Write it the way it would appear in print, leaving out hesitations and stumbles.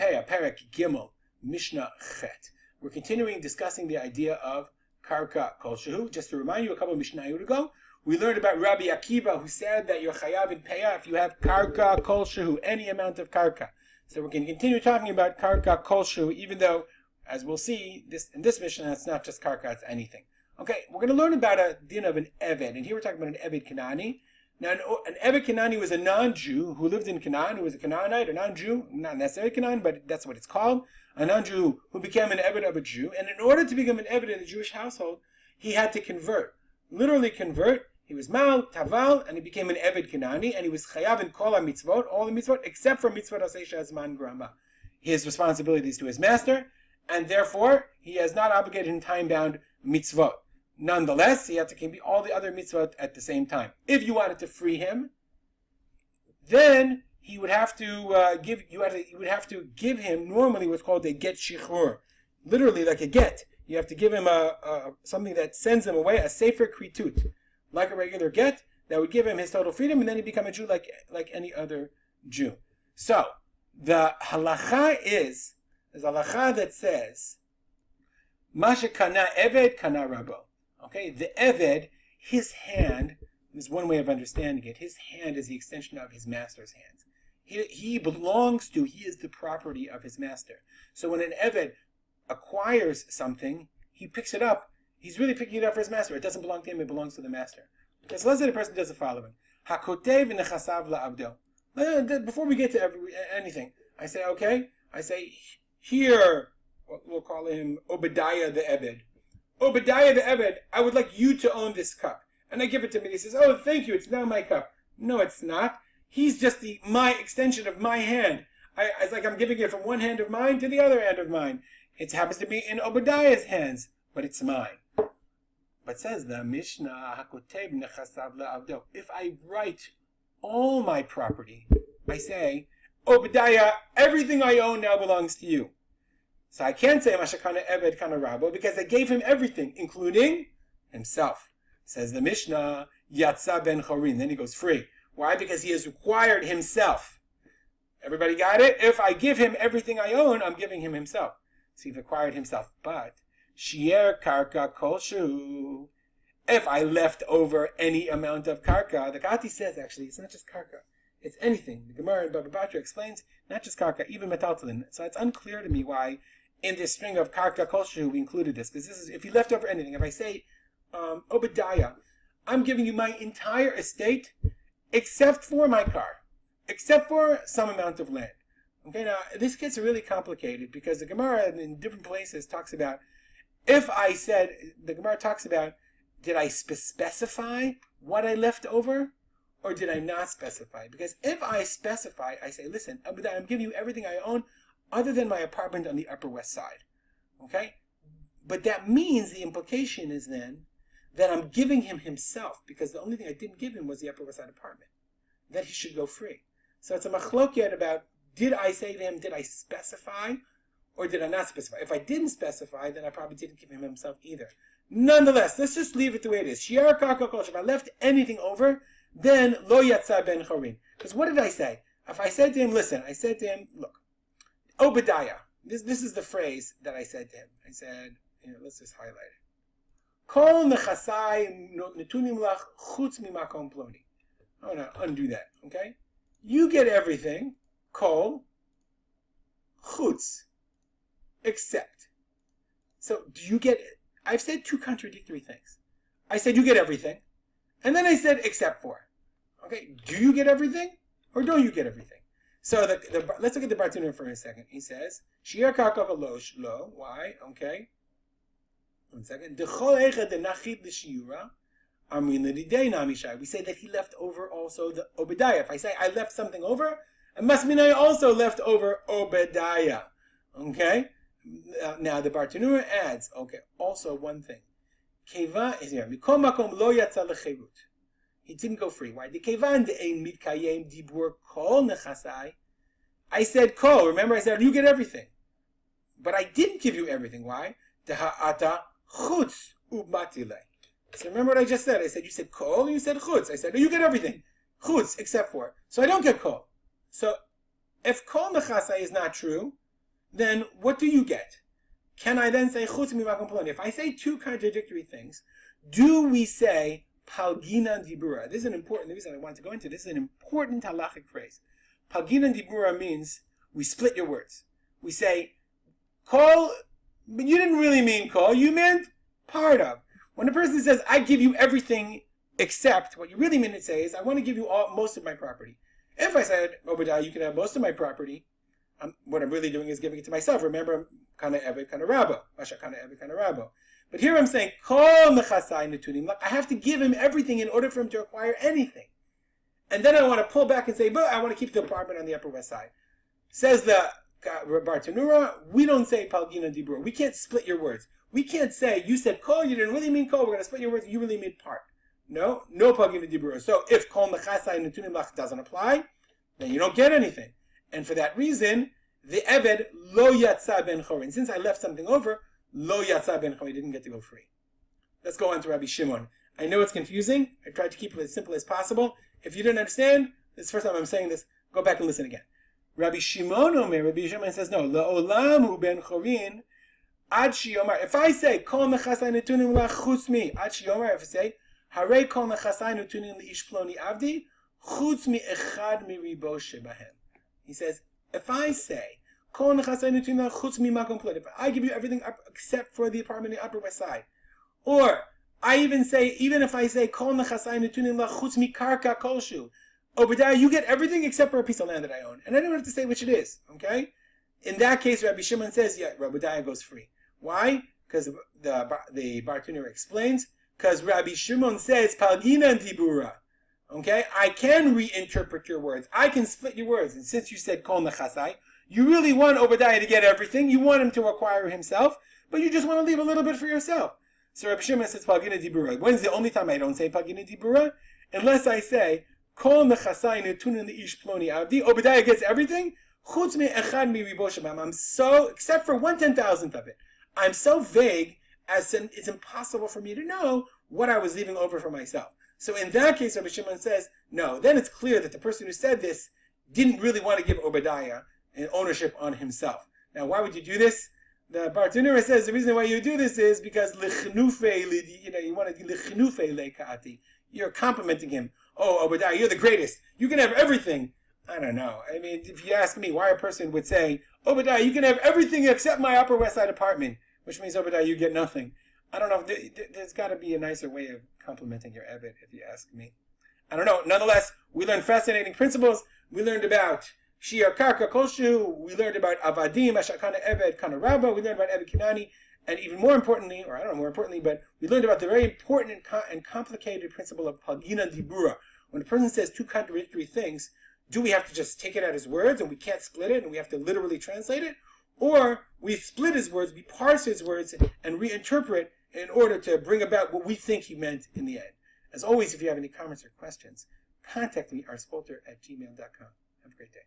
Peah, Perek Gimel, Mishnah Chet. We're continuing discussing the idea of Karka Kolshehu. Just to remind you, a couple of Mishnayot ago, we learned about Rabbi Akiva, who said that you're chayav in Peah if you have Karka Kolshehu, any amount of Karka. So we're going to continue talking about Karka Kolshehu, even though, as we'll see, in this Mishnah, it's not just Karka, it's anything. Okay, we're going to learn about a din of an Eved, and here we're talking about an Eved Kanani. Now, an Eved Kanani was a non-Jew who lived in Canaan, who was a Canaanite, a non-Jew, not necessarily Canaan, but that's what it's called, a non-Jew who became an Eved of a Jew, and in order to become an Eved in the Jewish household, he had to convert, literally convert. He was Mal, Taval, and he became an Eved Kanani, and he was Chayav in Kol HaMitzvot, all the mitzvot, except for Mitzvot Aseh Shazman Grama, his responsibilities to his master, and therefore, he is not obligated in time-bound mitzvot. Nonetheless, he had to keep all the other mitzvot at the same time. If you wanted to free him, then he would have to give him normally what's called a get shichur, literally like a get. You have to give him something that sends him away, a sefer kritut, like a regular get that would give him his total freedom, and then he'd become a Jew like any other Jew. So the halacha is there's a halacha that says Masha kana eved kana rabo. Okay, the Eved, his hand, is one way of understanding it. His hand is the extension of his master's hands. He belongs to, he is the property of his master. So when an Eved acquires something, he picks it up. He's really picking it up for his master. It doesn't belong to him, it belongs to the master. Okay, so let's say the person does the following. Hakotev nechasav la'abdo. Before we get to anything, I say, okay, here, we'll call him Obadiah the Eved. Obadiah the Eved, I would like you to own this cup. And I give it to him, and he says, oh, thank you, it's now my cup. No, it's not. He's just my extension of my hand. It's like I'm giving it from one hand of mine to the other hand of mine. It happens to be in Obadiah's hands, but it's mine. But says the Mishnah, Hakotev nechasav la'avdo. If I write all my property, I say, Obadiah, everything I own now belongs to you. So I can't say Mashakana Eved Kana Rabo because I gave him everything, including himself. Says the Mishnah, Yatsa ben Chorin. Then he goes free. Why? Because he has acquired himself. Everybody got it? If I give him everything I own, I'm giving him himself. So he's acquired himself. But Shier Karka Kolshu. If I left over any amount of Karka, the Kati says actually, it's not just Karka. It's anything. The Gemara in Baba Batra explains, not just Karka, even Metaltalin. So it's unclear to me why in this string of Karka Kolshu we included this. Because this is, if you left over anything, if I say, Obadiah, I'm giving you my entire estate except for my car, except for some amount of land. Okay, now this gets really complicated because the Gemara in different places talks about, the Gemara talks about, did I specify what I left over? Or did I not specify? Because if I specify, I say, listen, I'm giving you everything I own other than my apartment on the Upper West Side. Okay? But that means the implication is then that I'm giving him himself, because the only thing I didn't give him was the Upper West Side apartment. That he should go free. So it's a machloket about, did I say to him, did I specify, or did I not specify? If I didn't specify, then I probably didn't give him himself either. Nonetheless, let's just leave it the way it is. Shiar Karka Kolshehu. If I left anything over, then lo yatsa ben chorin. Because what did I say? If I said to him, listen, I said to him, look, Obadiah. This is the phrase that I said to him. I said, let's just highlight it. Kol nechasai netunim lach chutz mimakom ploni. I want to undo that, okay? You get everything, kol, chutz, except. So do you get it? I've said two contradictory things. I said you get everything, and then I said except for. Okay, do you get everything, or don't you get everything? So let's look at the Bartanura for a second. He says, Shiar karka v'losh lo. Why? Okay. 1 second. Dechol echad denachid l'shiura. We say that he left over also the Obadiah. If I say I left something over, it must mean I also left over Obadiah. Okay? Now the Bartanura adds, okay, also one thing. Keva is here. Mikom makom lo yatsa lecherut. He didn't go free. Why? The kevan de'ein mitkayem dibur kol nechasai. I said kol. Remember I said you get everything. But I didn't give you everything. Why? Deha'ata chutz ubmatile. So remember what I just said. I said you said kol and you said chutz. I said no, you get everything. Chutz except for. So I don't get kol. So if kol nechasai is not true, then what do you get? Can I then say chutz mimakom ploni? If I say two contradictory things, do we say palgina dibura? This is the reason I want to go into this is an important halachic phrase. Palgina dibura means we split your words. We say, kol, but you didn't really mean kol, you meant part of. When a person says, I give you everything except, what you really mean to say is, I want to give you most of my property. If I said, Obadiah, you can have most of my property, what I'm really doing is giving it to myself. Remember, kana eved, kana rabo. Masha kana eved, kana rabo. But here I'm saying, kol mechasai netunim. I have to give him everything in order for him to acquire anything. And then I want to pull back and say, but I want to keep the apartment on the Upper West Side. Says the Bartanura, we don't say palgina dibur. We can't split your words. We can't say, you said kol, you didn't really mean kol, we're going to split your words, you really mean part. No palgina dibur. So if kol mechasai netunim lach doesn't apply, then you don't get anything. And for that reason, the Eved lo yatsa ben chorin. Since I left something over, lo yatsa ben chorin, didn't get to go free. Let's go on to Rabbi Shimon. I know it's confusing. I tried to keep it as simple as possible. If you didn't understand, this is the first time I'm saying this, go back and listen again. Rabbi Shimon says, no, la'olam hu ben chorin, ad shiyomar. If I say, kol mechasai netunim lachutz mi, ad shiyomar, if I say, harei kol mechasai netunim li'ish ploni avdi, chutz mi echad mi ribo shebahem. He says, if I say, if I give you everything up except for the apartment in the Upper West Side, or I even if I say, Obadiah, you get everything except for a piece of land that I own, and I don't have to say which it is. Okay? In that case, Rabbi Shimon says, yeah, Obadiah goes free. Why? Because the Bartanura explains, because Rabbi Shimon says, Palgina dibura. Okay, I can reinterpret your words. I can split your words. And since you said kol nechasai, you really want Obadiah to get everything. You want him to acquire himself, but you just want to leave a little bit for yourself. So Rabbi Shimon says pagina dibura. When's the only time I don't say pagina dibura? Unless I say kol nechasai netunin leish ploni avdi. Obadiah gets everything. Chutz me echad mi ribo shebam. I'm so, except for 1/10,000th of it, I'm so vague as to, it's impossible for me to know what I was leaving over for myself. So in that case, Rabbi Shimon says, no, then it's clear that the person who said this didn't really want to give Obadiah an ownership on himself. Now, why would you do this? The Bartanura says the reason why you do this is because you want to do you're complimenting him. Oh, Obadiah, you're the greatest. You can have everything. I don't know. I mean, if you ask me why a person would say, Obadiah, you can have everything except my Upper West Side apartment, which means, Obadiah, you get nothing. I don't know. There's got to be a nicer way of complimenting your Eved, if you ask me. I don't know. Nonetheless, we learned fascinating principles. We learned about Shia Karka Koshu. We learned about Avadim, Ashakana Eved, Kana Rabba. We learned about Eved Kinani. And even more importantly, or I don't know more importantly, but we learned about the very important and complicated principle of Pagina Dibura. When a person says two contradictory things, do we have to just take it at his words and we can't split it and we have to literally translate it? Or we split his words, we parse his words and reinterpret in order to bring about what we think he meant in the end. As always, if you have any comments or questions, contact me, arspolter@gmail.com. Have a great day.